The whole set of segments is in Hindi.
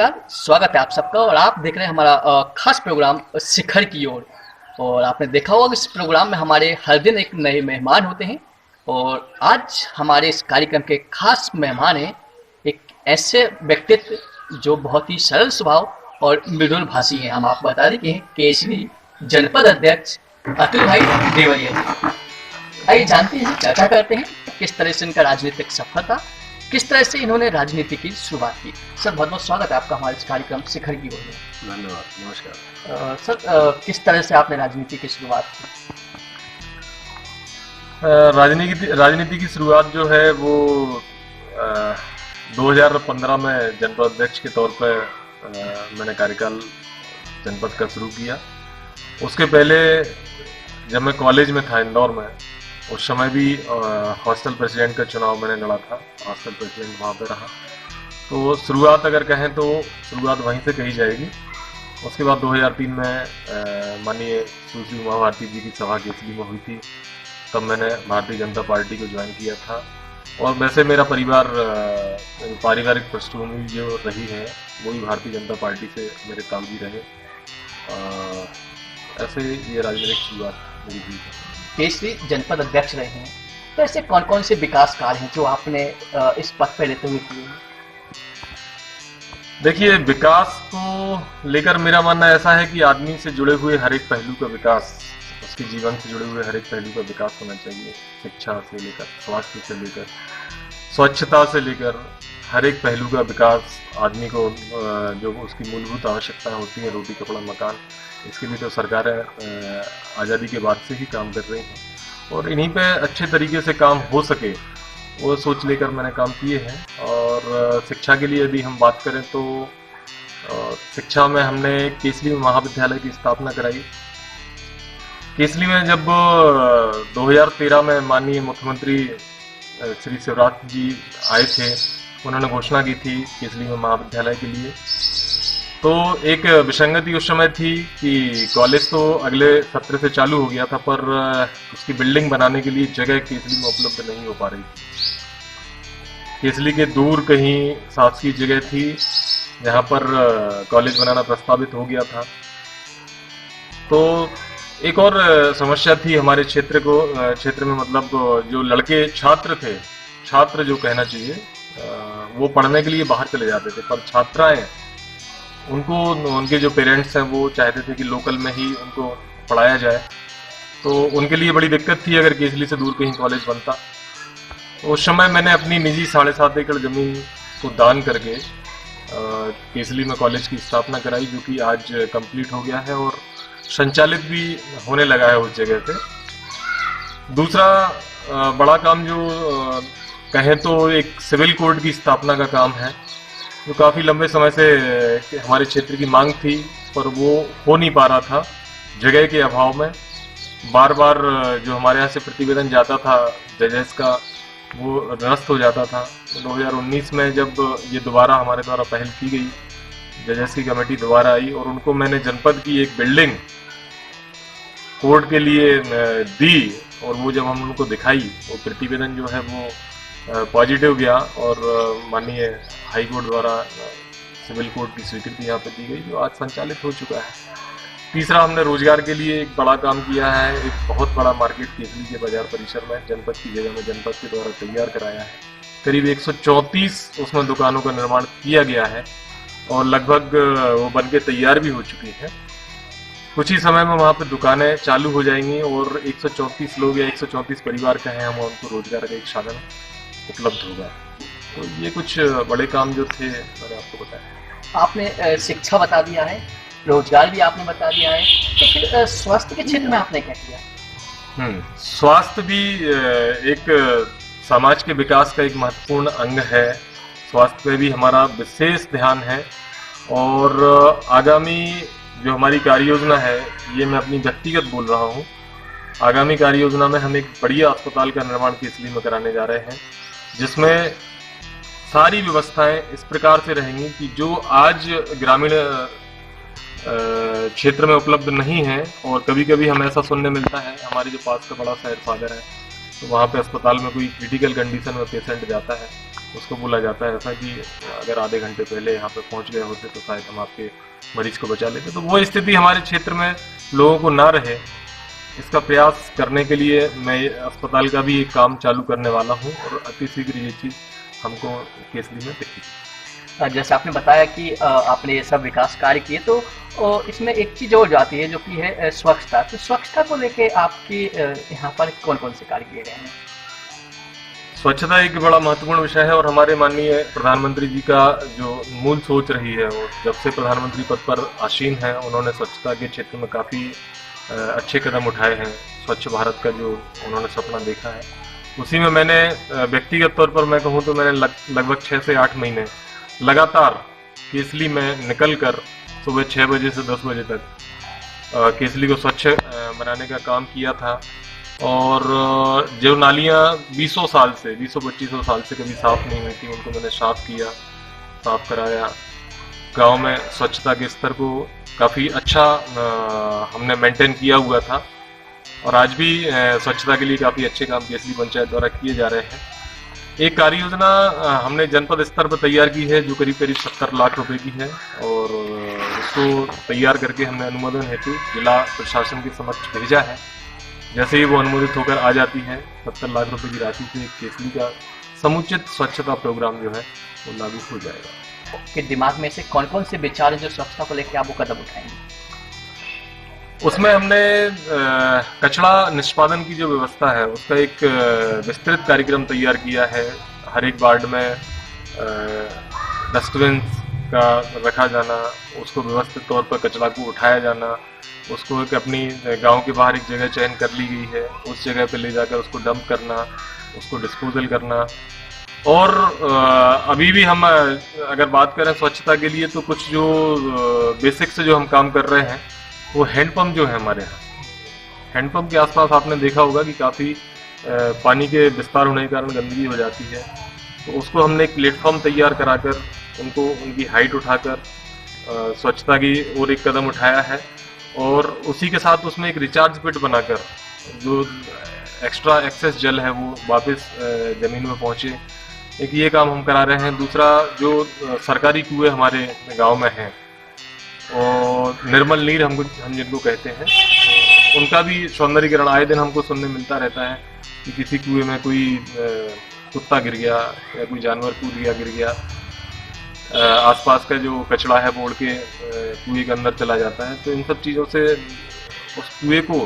नमस्कार, स्वागत है आप सबका। और आप देख रहे हैं हमारा खास प्रोग्राम शिखर की ओर। और आपने देखा होगा इस प्रोग्राम में हमारे हर दिन एक नए मेहमान होते हैं। और आज हमारे इस कार्यक्रम के खास मेहमान हैं एक ऐसे व्यक्तित्व जो बहुत ही सरल स्वभाव और मृदुल भाषी हैं। हम आपको बता दें कि केसरी जनपद अध्यक्ष अतुल भाई देवरिया जी। आइए जानते हैं, चर्चा करते हैं किस तरह से इनका राजनीतिक सफर था, किस तरह से इन्होंने राजनीति की शुरुआत की। सर, बहुत बहुत स्वागत है आपका हमारे इस कार्यक्रम शिखर की ओर में। धन्यवाद, नमस्कार। सर, किस तरह से आपने राजनीति की शुरुआत की? राजनीति की शुरुआत जो है वो 2015 में जनपद अध्यक्ष के तौर पर मैंने कार्यकाल जनपद का शुरू किया। उसके पहले जब मैं कॉलेज में था इंदौर में, उस समय भी हॉस्टल प्रेसिडेंट का चुनाव मैंने लड़ा था। हॉस्टल प्रेसिडेंट वहाँ पे रहा। तो शुरुआत अगर कहें तो शुरुआत वहीं से कही जाएगी। उसके बाद 2003 में माननीय सुश्री उमा भारती जी की सभा केसरी में हुई थी, तब मैंने भारतीय जनता पार्टी को ज्वाइन किया था। और वैसे मेरा पारिवारिक पृष्ठभूमि जो रही है वो भी भारतीय जनता पार्टी से मेरे ताल्लुक रहे। ऐसे ये राजनीतिक शुरुआत मेरी हुई है। केसरी जनपद अध्यक्ष रहे हैं, तो ऐसे कौन कौन से विकास कार्य हैं जो आपने इस पद पर रहते हुए किए हैं? देखिए, विकास को लेकर मेरा मानना ऐसा है कि आदमी से जुड़े हुए हर एक पहलू का विकास, उसके जीवन से जुड़े हुए हर एक पहलू का विकास होना चाहिए। शिक्षा से लेकर स्वास्थ्य से लेकर स्वच्छता से लेकर हर एक पहलू का विकास आदमी को जो उसकी मूलभूत आवश्यकताएं होती हैं, रोटी कपड़ा मकान, इसके लिए तो सरकारें आज़ादी के बाद से ही काम कर रही हैं। और इन्हीं पे अच्छे तरीके से काम हो सके वो सोच लेकर मैंने काम किए हैं। और शिक्षा के लिए यदि हम बात करें तो शिक्षा में हमने केसरी महाविद्यालय की स्थापना कराई। केसरी में जब 2013 में माननीय मुख्यमंत्री श्री शिवराज जी आए थे, उन्होंने घोषणा की थी केसरी में महाविद्यालय के लिए। तो एक विसंगति उस समय थी कि कॉलेज तो अगले सत्र से चालू हो गया था, पर उसकी बिल्डिंग बनाने के लिए जगह केसरी में उपलब्ध नहीं हो पा रही थी। केसरी के दूर कहीं शासकीय जगह थी जहाँ पर कॉलेज बनाना प्रस्तावित हो गया था। तो एक और समस्या थी हमारे क्षेत्र में, मतलब जो लड़के छात्र जो कहना चाहिए, वो पढ़ने के लिए बाहर चले जाते थे, पर छात्राएं उनके जो पेरेंट्स हैं वो चाहते थे कि लोकल में ही उनको पढ़ाया जाए। तो उनके लिए बड़ी दिक्कत थी अगर केसरी से दूर कहीं कॉलेज बनता। उस समय मैंने अपनी निजी 7.5 एकड़ जमीन को दान करके केसरी में कॉलेज की स्थापना कराई, जो कि आज कंप्लीट हो गया है और संचालित भी होने लगा है उस जगह पे। दूसरा बड़ा काम जो कहें तो एक सिविल कोर्ट की स्थापना का काम है, जो काफ़ी लंबे समय से हमारे क्षेत्र की मांग थी, पर वो हो नहीं पा रहा था जगह के अभाव में। बार बार जो हमारे यहाँ से प्रतिवेदन जाता था जजेस का, वो निरस्त हो जाता था। 2019 में जब ये दोबारा हमारे द्वारा पहल की गई, जजेस की कमेटी दोबारा आई और उनको मैंने जनपद की एक बिल्डिंग कोर्ट के लिए दी, और वो जब हम उनको दिखाई, वो प्रतिवेदन जो है वो पॉजिटिव गया और माननीय हाई कोर्ट द्वारा सिविल कोर्ट की स्वीकृति यहाँ पे दी गई, जो आज संचालित हो चुका है। तीसरा, हमने रोजगार के लिए एक बड़ा काम किया है। एक बहुत बड़ा मार्केट केसरी के बाजार परिसर में जनपद की जगह में जनपद के द्वारा तैयार कराया है। करीब 134 उसमें दुकानों का निर्माण किया गया है और लगभग वो बन के तैयार भी हो चुकी है। कुछ ही समय में वहाँ पे दुकानें चालू हो जाएंगी और 134 लोग या 134 परिवार का है, हम उनको रोजगार का एक साधन उपलब्ध होगा। तो ये कुछ बड़े काम जो थे मैंने आपको बताया। आपने शिक्षा बता दिया है, रोजगार भी आपने बता दिया है, तो फिर स्वास्थ्य के क्षेत्र में आपने क्या किया? स्वास्थ्य भी एक समाज के विकास का एक महत्वपूर्ण अंग है। स्वास्थ्य पे भी हमारा विशेष ध्यान है और आगामी जो हमारी कार्य योजना है, ये मैं अपनी व्यक्तिगत बोल रहा हूँ। आगामी कार्य योजना में हम एक बढ़िया अस्पताल का निर्माण केसरी में कराने जा रहे हैं, जिसमें सारी व्यवस्थाएं इस प्रकार से रहेंगी कि जो आज ग्रामीण क्षेत्र में उपलब्ध नहीं है। और कभी कभी हमें ऐसा सुनने मिलता है, हमारे जो पास का बड़ा शहर सागर है, तो वहाँ पे अस्पताल में कोई क्रिटिकल कंडीशन में पेशेंट जाता है उसको बोला जाता है ऐसा कि अगर आधे घंटे पहले यहाँ पे पहुँच गए होते तो शायद हम आपके मरीज को बचा लेते। तो वो स्थिति हमारे क्षेत्र में लोगों को ना रहे, इसका प्रयास करने के लिए मैं अस्पताल का भी एक काम चालू करने वाला हूँ और अतिशीघ्र ये चीज़ हमको केसली में दिखी। जैसे आपने बताया कि आपने ये सब विकास कार्य किए, तो इसमें एक चीज़ और जाती है जो कि है स्वच्छता। तो स्वच्छता को लेके आपके यहाँ पर कौन कौन से कार्य किए गए हैं? स्वच्छता एक बड़ा महत्वपूर्ण विषय है और हमारे माननीय प्रधानमंत्री जी का जो मूल सोच रही है, वो जब से प्रधानमंत्री पद पर आसीन है उन्होंने स्वच्छता के क्षेत्र में काफ़ी अच्छे कदम उठाए हैं। स्वच्छ भारत का जो उन्होंने सपना देखा है, उसी में मैंने व्यक्तिगत तौर पर मैं कहूँ तो मैंने लगभग 6 से 8 महीने लगातार केसली में निकल कर सुबह 6 बजे से 10 बजे तक केसली को स्वच्छ बनाने का काम किया था। और जो नालियाँ 20 साल से 20-25 साल से कभी साफ़ नहीं हुई थी, उनको मैंने साफ़ किया, साफ़ कराया। गांव में स्वच्छता के स्तर को काफ़ी अच्छा हमने मेंटेन किया हुआ था और आज भी स्वच्छता के लिए काफ़ी अच्छे काम केसली पंचायत द्वारा किए जा रहे हैं। एक कार्य योजना हमने जनपद स्तर पर तैयार की है जो करीब 70 लाख रुपए की है और उसको तैयार करके हमने अनुमोदन हेतु जिला प्रशासन के समक्ष भेजा है। जैसे ही वो अनुमोदित होकर आ जाती है 70 लाख रुपए की राशि से केसली का समुचित स्वच्छता प्रोग्राम जो है वो लागू हो जाएगा। आपके दिमाग में से कौन कौन से विचार हैं जो स्वच्छता को लेकर आप वो कदम उठाएंगे? उसमें हमने कचरा निष्पादन की जो व्यवस्था है उसका एक विस्तृत कार्यक्रम तैयार किया है। हर एक वार्ड में डस्टबिन का रखा जाना, उसको व्यवस्थित तौर पर कचरा को उठाया जाना, उसको एक अपनी गांव के बाहर एक जगह चयन कर ली गई है, उस जगह पे ले जाकर उसको डंप करना, उसको डिस्पोजल करना। और अभी भी हम अगर बात करें स्वच्छता के लिए तो कुछ जो बेसिक से जो हम काम कर रहे हैं वो हैंडपम्प जो है हमारे यहाँ, हैंडपम्प के आसपास आपने देखा होगा कि काफ़ी पानी के विस्तार होने के कारण गंदगी हो जाती है, तो उसको हमने एक प्लेटफॉर्म तैयार कराकर उनको उनकी हाइट उठाकर स्वच्छता की ओर एक कदम उठाया है। और उसी के साथ उसमें एक रिचार्ज पिट बनाकर जो एक्स्ट्रा एक्सेस जल है वो वापस ज़मीन में पहुँचे, एक ये काम हम करा रहे हैं। दूसरा जो सरकारी कुएँ हमारे गांव में हैं और निर्मल नीर हम जिनको कहते हैं, उनका भी सौंदर्यीकरण आए दिन हमको सुनने मिलता रहता है कि किसी कुएं में कोई कुत्ता गिर गया या कोई जानवर कूद गया गिर गया, आसपास का जो कचरा है वो उड़ के कुएं के अंदर चला जाता है। तो इन सब चीज़ों से उस कुएं को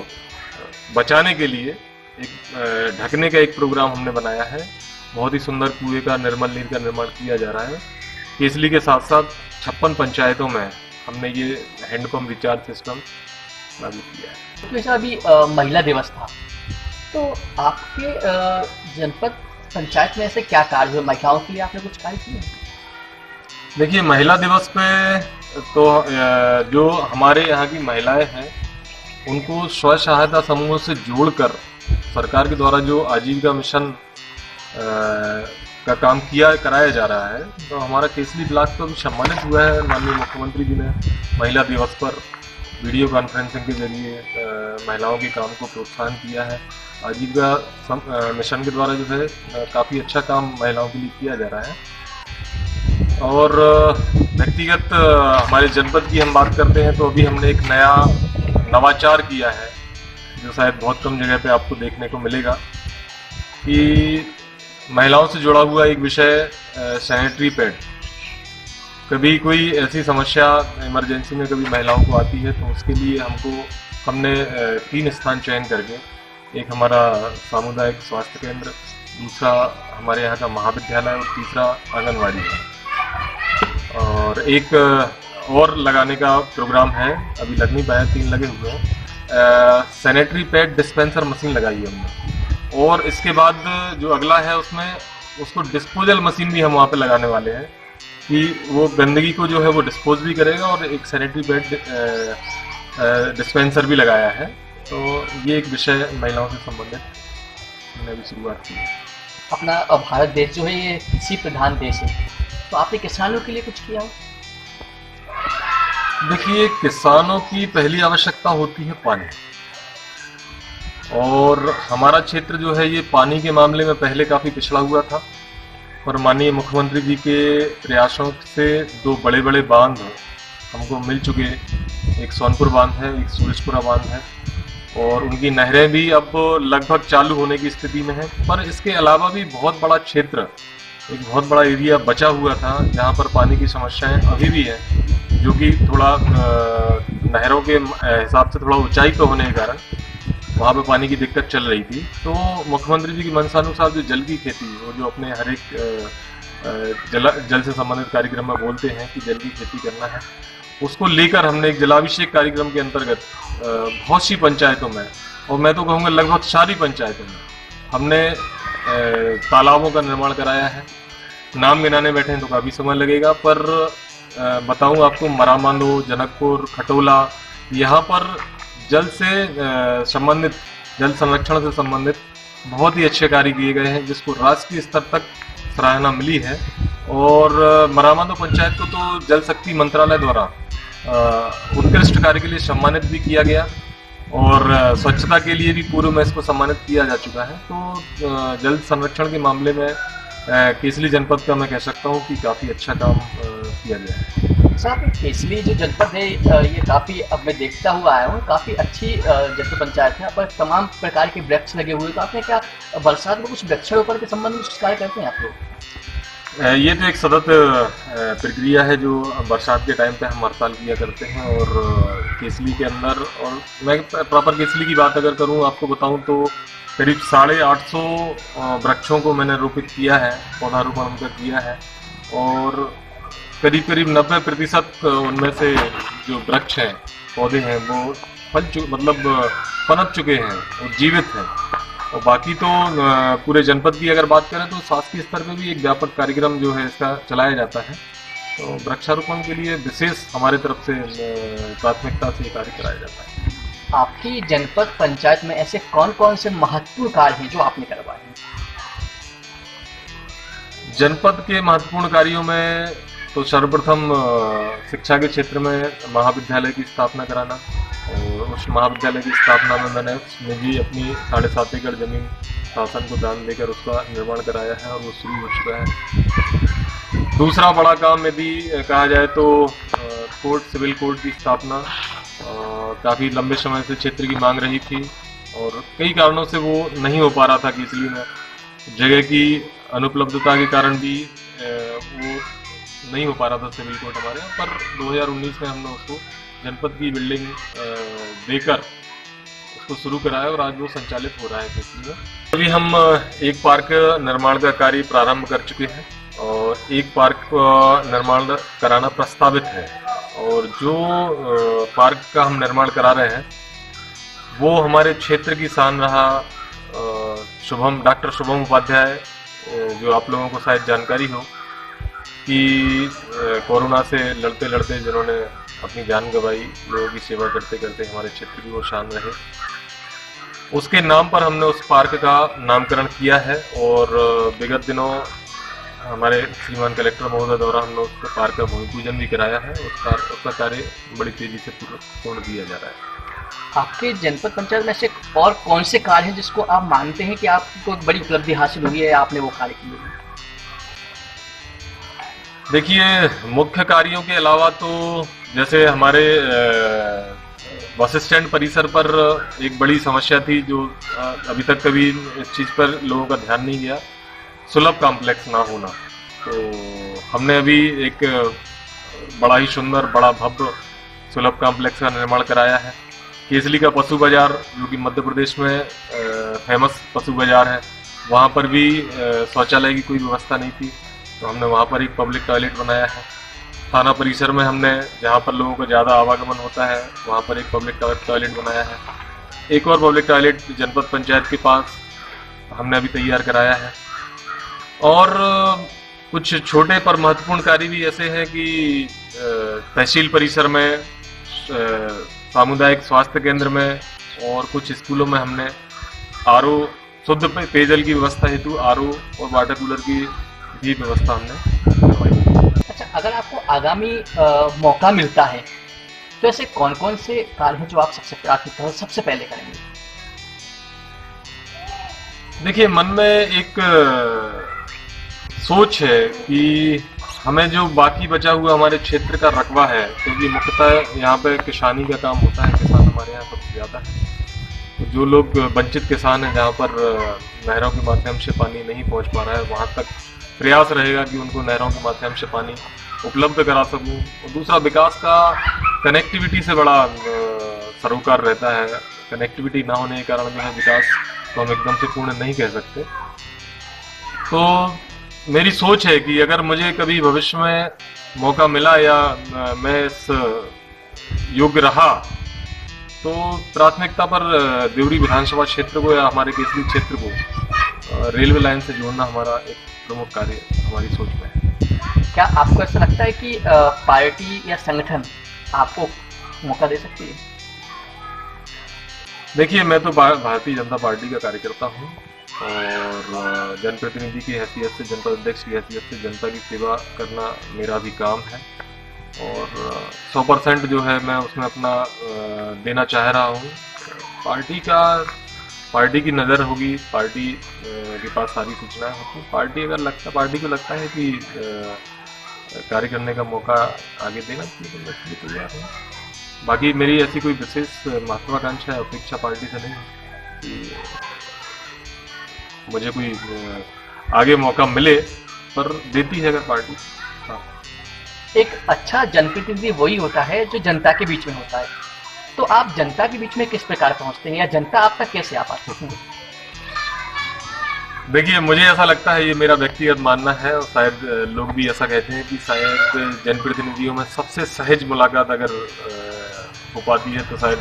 बचाने के लिए एक ढकने का एक प्रोग्राम हमने बनाया है। बहुत ही सुंदर कुएं का निर्मल नीर का निर्माण किया जा रहा है। केसली के साथ साथ 56 पंचायतों में हमने ये हैंडपम्प रिचार्ज सिस्टम लागू किया है। तो जैसा अभी महिला दिवस था, तो आपके जनपद पंचायत में ऐसे क्या कार्य हुए महिलाओं के लिए? आपने कुछ कार्य किए? देखिए, महिला दिवस पे तो जो हमारे यहाँ की महिलाएं हैं उनको स्व सहायता समूहों से जोड़कर सरकार के द्वारा जो आजीविका मिशन का काम कराया जा रहा है, तो हमारा केसली ब्लॉक तो भी सम्मानित हुआ है। माननीय मुख्यमंत्री जी ने महिला दिवस पर वीडियो कॉन्फ्रेंसिंग के जरिए महिलाओं के काम को प्रोत्साहन किया है। आजीविका मिशन के द्वारा जो है काफ़ी अच्छा काम महिलाओं के लिए किया जा रहा है। और व्यक्तिगत हमारे जनपद की हम बात करते हैं तो अभी हमने एक नया नवाचार किया है जो शायद बहुत कम जगह पे आपको देखने को मिलेगा कि महिलाओं से जुड़ा हुआ एक विषय सैनिटरी पैड। कभी कोई ऐसी समस्या इमरजेंसी में कभी महिलाओं को आती है तो उसके लिए हमने 3 स्थान चयन करके, एक हमारा सामुदायिक स्वास्थ्य केंद्र, दूसरा हमारे यहाँ का महाविद्यालय और तीसरा आंगनवाड़ी है। और एक और लगाने का प्रोग्राम है, अभी लग नहीं पाया, 3 लगे हुए हैं। सैनिटरी पैड डिस्पेंसर मशीन लगाई है हमने। और इसके बाद जो अगला है उसमें उसको डिस्पोजल मशीन भी हम वहाँ पे लगाने वाले हैं कि वो गंदगी को जो है वो डिस्पोज भी करेगा। और एक सैनिटरी पैड डिस्पेंसर भी लगाया है। तो ये एक विषय महिलाओं से संबंधित हमने अभी शुरुआत की है। अपना भारत देश जो है ये कृषि प्रधान देश है, तो आपने किसानों के लिए कुछ किया? देखिए, किसानों की पहली आवश्यकता होती है पानी, और हमारा क्षेत्र जो है ये पानी के मामले में पहले काफ़ी पिछड़ा हुआ था। पर माननीय मुख्यमंत्री जी के प्रयासों से दो बड़े बड़े बांध हमको मिल चुके। एक सोनपुर बांध है, एक सूरजपुरा बांध है, और उनकी नहरें भी अब लगभग चालू होने की स्थिति में है। पर इसके अलावा भी बहुत बड़ा क्षेत्र, एक बहुत बड़ा एरिया बचा हुआ था जहाँ पर पानी की समस्याएं अभी भी है, जो कि थोड़ा नहरों के हिसाब से थोड़ा ऊंचाई पे होने के कारण वहाँ पे पानी की दिक्कत चल रही थी। तो मुख्यमंत्री जी की मंशानुसार जो जल की खेती, वो जो अपने हर एक जल से संबंधित कार्यक्रम में बोलते हैं कि जल की खेती करना है, उसको लेकर हमने एक जलाभिषेक कार्यक्रम के अंतर्गत बहुत सी पंचायतों में, और मैं तो कहूँगा लगभग सारी पंचायतों में, हमने तालाबों का निर्माण कराया है। नाम गिनाने बैठे तो काफ़ी समय लगेगा, पर बताऊँ आपको, मरामांदो, जनकपुर, खटोला, यहाँ पर जल से संबंधित, जल संरक्षण से संबंधित बहुत ही अच्छे कार्य किए गए हैं, जिसको राष्ट्रीय स्तर तक सराहना मिली है। और मरामांदो पंचायत को तो जल शक्ति मंत्रालय द्वारा उत्कृष्ट कार्य के लिए सम्मानित भी किया गया, और स्वच्छता के लिए भी पूर्व में इसको सम्मानित किया जा चुका है। तो जल संरक्षण के मामले में केसली जनपद का मैं कह सकता हूँ कि काफ़ी अच्छा काम किया गया है। साहब, केसली जो जनपद है ये काफ़ी, अब मैं देखता हुआ आया हूँ, काफ़ी अच्छी जनपद पंचायत है। यहाँ पर तमाम प्रकार के वृक्ष लगे हुए, तो आपने क्या बरसात में कुछ वृक्षारोपण के संबंध में कुछ कार्य करते हैं आप लोग? ये तो एक सतत प्रक्रिया है जो बरसात के टाइम पे हम हर साल किया करते हैं। और केसली के अंदर, और मैं प्रॉपर केसली की बात अगर करूँ, आपको बताऊँ तो करीब 850 वृक्षों को मैंने रोपित किया है, पौधारोपण उनका किया है, और करीब 90% उनमें से जो वृक्ष हैं, पौधे हैं, वो पनप चुके हैं और जीवित हैं। और बाकी तो पूरे जनपद की अगर बात करें तो शासकीय स्तर पे भी एक व्यापक कार्यक्रम जो है इसका चलाया जाता है। तो वृक्षारोपण के लिए विशेष हमारे तरफ से प्राथमिकता से कार्य कराया जाता है। आपकी जनपद पंचायत में ऐसे कौन कौन से महत्वपूर्ण कार्य हैं जो आपने करवाए हैं? जनपद के महत्वपूर्ण कार्यों में तो सर्वप्रथम शिक्षा के क्षेत्र में महाविद्यालय की स्थापना कराना, और उस महाविद्यालय की स्थापना में मैंने निजी अपनी 7.5 एकड़ जमीन शासन को दान देकर उसका निर्माण कराया है, और वो शुरू हो चुका है। दूसरा बड़ा काम यदि कहा जाए तो कोर्ट, सिविल कोर्ट की स्थापना काफ़ी लंबे समय से क्षेत्र की मांग रही थी, और कई कारणों से वो नहीं हो पा रहा था। इसलिए में जगह की अनुपलब्धता के कारण भी वो नहीं हो पा रहा था सिविल कोर्ट हमारे यहाँ। पर 2019 में हमने उसको जनपद की बिल्डिंग देकर उसको शुरू कराया, और आज वो संचालित हो रहा है। इसलिए अभी हम एक पार्क निर्माण का कार्य प्रारंभ कर चुके हैं, और एक पार्क निर्माण कराना प्रस्तावित है। और जो पार्क का हम निर्माण करा रहे हैं वो हमारे क्षेत्र की शान रहा डॉक्टर शुभम उपाध्याय, जो आप लोगों को शायद जानकारी हो कि कोरोना से लड़ते लड़ते जिन्होंने अपनी जान गंवाई, लोगों की सेवा करते करते हमारे क्षेत्र की वो शान रहे, उसके नाम पर हमने उस पार्क का नामकरण किया है। और विगत दिनों हमारे श्रीमान कलेक्टर महोदय द्वारा हमने उस पार्क का भूमि पूजन भी कराया है। उसका कार्य बड़ी तेजी से पूर्ण किया जा रहा है। आपके जनपद पंचायत में से और कौन से कार्य हैं जिसको आप मानते हैं कि आपको एक बड़ी उपलब्धि हासिल हुई है, आपने वो कार्य किए? देखिए, मुख्य कार्यों के अलावा तो जैसे हमारे बस स्टैंड परिसर पर एक बड़ी समस्या थी, जो अभी तक कभी इस चीज़ पर लोगों का ध्यान नहीं गया, सुलभ कॉम्प्लेक्स ना होना। तो हमने अभी एक बड़ा ही सुंदर, बड़ा भव्य सुलभ कॉम्प्लेक्स का निर्माण कराया है। केसली का पशु बाजार, जो कि मध्य प्रदेश में फेमस पशु बाजार है, वहाँ पर भी शौचालय की कोई व्यवस्था नहीं थी, तो हमने वहाँ पर एक पब्लिक टॉयलेट बनाया है। थाना परिसर में हमने, जहाँ पर लोगों का ज़्यादा आवागमन होता है, वहाँ पर एक पब्लिक टॉयलेट बनाया है। एक और पब्लिक टॉयलेट जनपद पंचायत के पास हमने अभी तैयार कराया है। और कुछ छोटे पर महत्वपूर्ण कार्य भी ऐसे हैं कि तहसील परिसर में, सामुदायिक स्वास्थ्य केंद्र में और कुछ स्कूलों में हमने आरओ, शुद्ध पेयजल की व्यवस्था हेतु आरओ और वाटर कूलर की भी व्यवस्था हमने करवाई। अच्छा, अगर आपको आगामी मौका मिलता है तो ऐसे कौन कौन से कार्य हैं जो आप सबसे प्राथमिकता से सबसे पहले करेंगे? देखिए, मन में एक सोच है कि हमें जो बाकी बचा हुआ हमारे क्षेत्र का रकबा है, क्योंकि मुख्यतः यहाँ पे किसानी का काम होता है, किसान हमारे यहाँ सबसे ज़्यादा है। तो जो लोग वंचित किसान हैं, जहाँ पर नहरों के माध्यम से पानी नहीं पहुँच पा रहा है, वहाँ तक प्रयास रहेगा कि उनको नहरों के माध्यम से पानी उपलब्ध करा सकूँ। और दूसरा, विकास का कनेक्टिविटी से बड़ा सरोकार रहता है। कनेक्टिविटी ना होने के कारण जो है विकास तो हम एकदम से पूर्ण नहीं कह सकते। तो मेरी सोच है कि अगर मुझे कभी भविष्य में मौका मिला या मैं इस योग्य रहा, तो प्राथमिकता पर देवरी विधानसभा क्षेत्र को या हमारे केसरी क्षेत्र को रेलवे लाइन से जोड़ना हमारा एक प्रमुख कार्य हमारी सोच में है। क्या आपको ऐसा लगता है कि पार्टी या संगठन आपको मौका दे सकती है? देखिए, मैं तो भारतीय जनता पार्टी का कार्यकर्ता हूँ और जनप्रतिनिधि की हैसियत से, जनपद अध्यक्ष की हैसियत से जनता की सेवा करना मेरा भी काम है और 100% जो है मैं उसमें अपना देना चाह रहा हूँ। पार्टी की नज़र होगी, पार्टी के पास सारी सूचनाएं होती। पार्टी को लगता है कि कार्य करने का मौका आगे देना चाहिए तो मैं इसके लिए तैयार हूँ। बाकी मेरी ऐसी कोई विशेष महत्वाकांक्षा है, अपेक्षा पार्टी से नहीं है कि मुझे कोई आगे मौका मिले, पर देती है अगर पार्टी। हाँ। एक अच्छा जनप्रतिनिधि वही होता है जो जनता के बीच में होता है। तो आप जनता के बीच में किस प्रकार पहुंचते हैं या जनता आप तक कैसे आ पाती है? देखिए, मुझे ऐसा लगता है, ये मेरा व्यक्तिगत मानना है और शायद लोग भी ऐसा कहते हैं कि शायद जनप्रतिनिधियों में सबसे सहज मुलाकात अगर हो पाती है तो शायद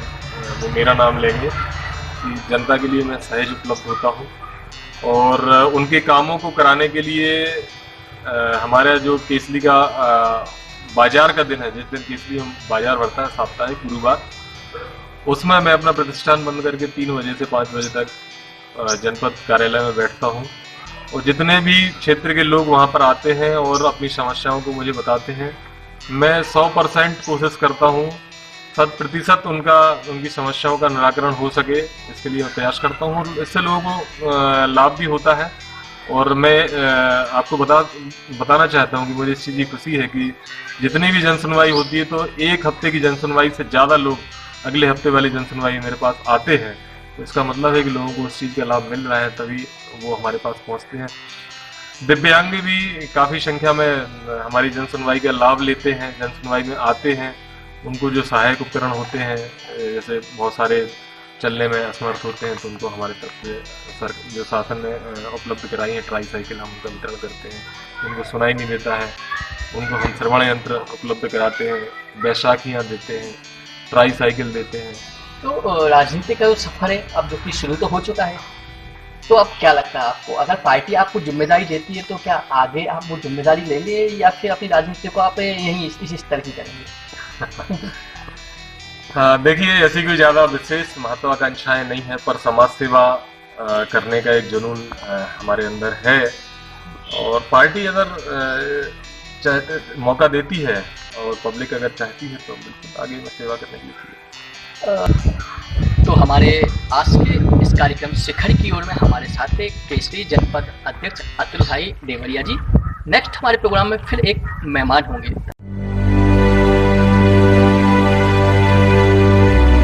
वो मेरा नाम लेंगे कि जनता के लिए मैं सहज उपलब्ध होता हूँ और उनके कामों को कराने के लिए हमारा जो केसली का बाजार का दिन है, जिस दिन केसली हम बाजार भरता है साप्ताहिक गुरुवार, उसमें मैं अपना प्रतिष्ठान बंद करके 3 बजे से 5 बजे तक जनपद कार्यालय में बैठता हूँ और जितने भी क्षेत्र के लोग वहाँ पर आते हैं और अपनी समस्याओं को मुझे बताते हैं, मैं 100% कोशिश करता हूँ 100% उनकी समस्याओं का निराकरण हो सके, इसके लिए मैं प्रयास करता हूँ और इससे लोगों को लाभ भी होता है। और मैं आपको बताना चाहता हूँ कि मुझे इस चीज़ की खुशी है कि जितनी भी जनसुनवाई होती है तो 1 हफ्ते की जनसुनवाई से ज़्यादा लोग अगले हफ्ते वाली जनसुनवाई मेरे पास आते हैं। तो इसका मतलब है कि लोगों को उस चीज़ का लाभ मिल रहा है, तभी वो हमारे पास पहुँचते हैं। दिव्यांग भी काफ़ी संख्या में हमारी जनसुनवाई का लाभ लेते हैं, जनसुनवाई में आते हैं। उनको जो सहायक उपकरण होते हैं, जैसे बहुत सारे चलने में असमर्थ होते हैं, तो उनको हमारे तरफ से जो शासन ने उपलब्ध कराई है ट्राईसाइकिल, हम उनका वितरण करते हैं। उनको सुनाई नहीं देता है, उनको हम श्रवण यंत्र उपलब्ध कराते हैं, बैसाखियाँ देते हैं, ट्राईसाइकिल देते हैं। तो राजनीति का जो सफर है अब जो कि शुरू तो हो चुका है, तो अब क्या लगता है आपको, अगर पार्टी आपको जिम्मेदारी देती है तो क्या आगे आप वो जिम्मेदारी लेंगे या फिर अपनी राजनीति को आप यहीं इस स्तर की करेंगे? हाँ, देखिए, ऐसी कोई ज़्यादा विशेष महत्वाकांक्षाएं नहीं है, पर समाज सेवा करने का एक जुनून हमारे अंदर है और पार्टी अगर मौका देती है और पब्लिक अगर चाहती है तो बिल्कुल आगे में सेवा करने के लिए। तो हमारे आज के इस कार्यक्रम शिखर की ओर में हमारे साथ थे केसरी जनपद अध्यक्ष अतुल भाई देवरिया जी। नेक्स्ट हमारे प्रोग्राम में फिर एक मेहमान होंगे।